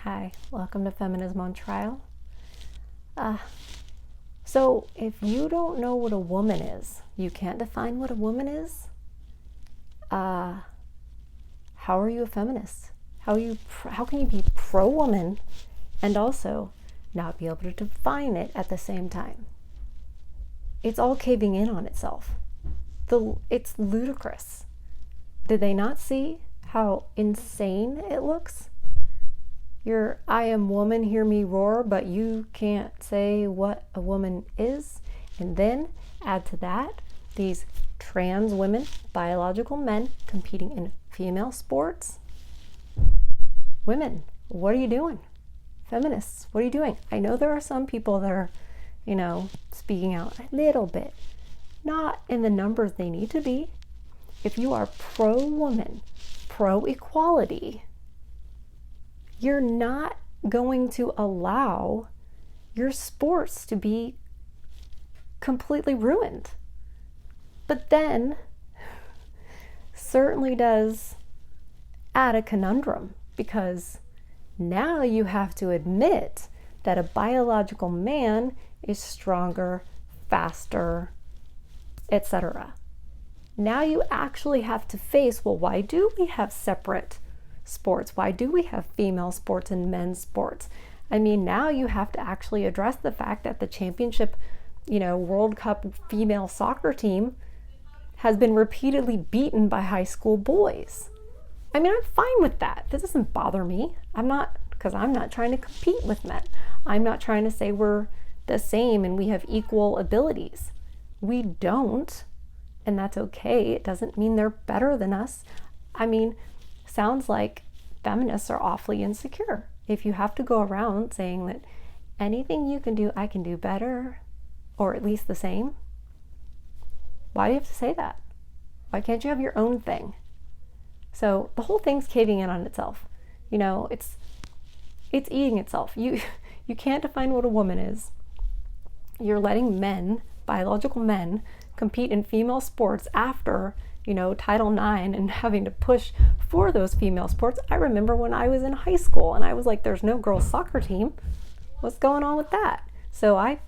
Hi, welcome to Feminism on Trial. So if you don't know what a woman is, you can't define what a woman is, how are you a feminist? How can you be pro-woman and also not be able to define it at the same time? It's all caving in on itself. It's ludicrous. Did they not see how insane it looks? I am woman, hear me roar, but you can't say what a woman is. And then add to that these trans women, biological men competing in female sports. Women, what are you doing? Feminists, what are you doing? I know there are some people that are, speaking out a little bit, not in the numbers they need to be. If you are pro-woman, pro-equality, you're not going to allow your sports to be completely ruined. But then, certainly does add a conundrum, because now you have to admit that a biological man is stronger, faster, etc. Now you actually have to face, well, why do we have separate sports? Why do we have female sports and men's sports? I mean, now you have to actually address the fact that the championship, World Cup female soccer team has been repeatedly beaten by high school boys. I mean, I'm fine with that. This doesn't bother me. Because I'm not trying to compete with men. I'm not trying to say we're the same and we have equal abilities. We don't, and that's okay. It doesn't mean they're better than us. I mean, sounds like feminists are awfully insecure. If you have to go around saying that anything you can do, I can do better, or at least the same, why do you have to say that? Why can't you have your own thing? So the whole thing's caving in on itself. It's eating itself. You can't define what a woman is. You're letting men, biological men, compete in female sports after Title IX and having to push for those female sports. I remember when I was in high school and I was like, there's no girls soccer team. What's going on with that? So I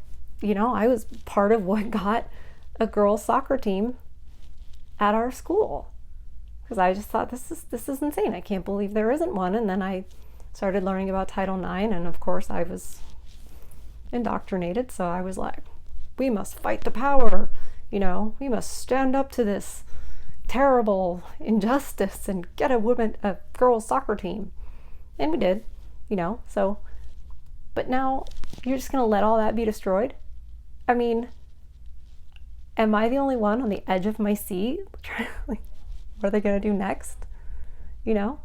was part of what got a girls soccer team at our school, because I just thought this is insane. I can't believe there isn't one. And then I started learning about Title IX, and of course I was indoctrinated. So I was like, we must fight the power. We must stand up to this terrible injustice and get a girls soccer team. And we did, so, but now you're just going to let all that be destroyed? I mean, am I the only one on the edge of my seat? What are they going to do next? Are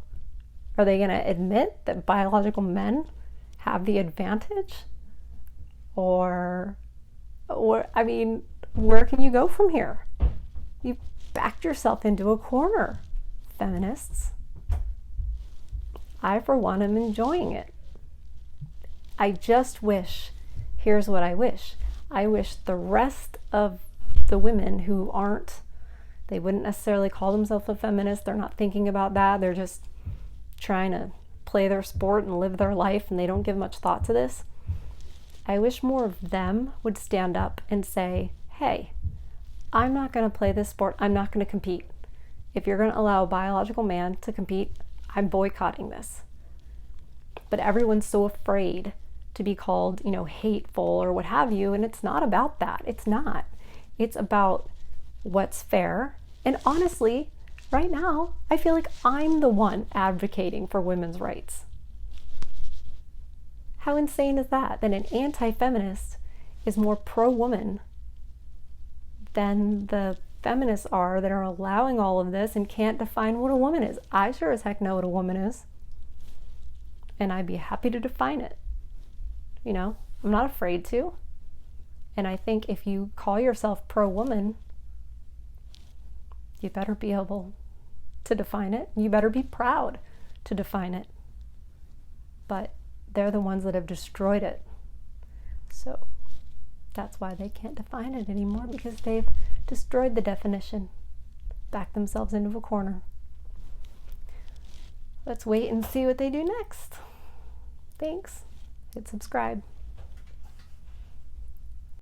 they going to admit that biological men have the advantage? Or I mean, where can you go from here? You've backed yourself into a corner, feminists. I, for one, am enjoying it. I just wish, here's what I wish. I wish the rest of the women who they wouldn't necessarily call themselves a feminist. They're not thinking about that. They're just trying to play their sport and live their life, and they don't give much thought to this. I wish more of them would stand up and say, hey, I'm not going to play this sport. I'm not going to compete. If you're going to allow a biological man to compete, I'm boycotting this. But everyone's so afraid to be called, hateful or what have you. And it's not about that. It's not. It's about what's fair. And honestly, right now, I feel like I'm the one advocating for women's rights. How insane is that? That an anti-feminist is more pro-woman than the feminists are that are allowing all of this and can't define what a woman is. I sure as heck know what a woman is. And I'd be happy to define it. I'm not afraid to. And I think if you call yourself pro-woman, you better be able to define it. You better be proud to define it. But they're the ones that have destroyed it. So that's why they can't define it anymore, because they've destroyed the definition, backed themselves into a corner. Let's wait and see what they do next. Thanks. Hit subscribe.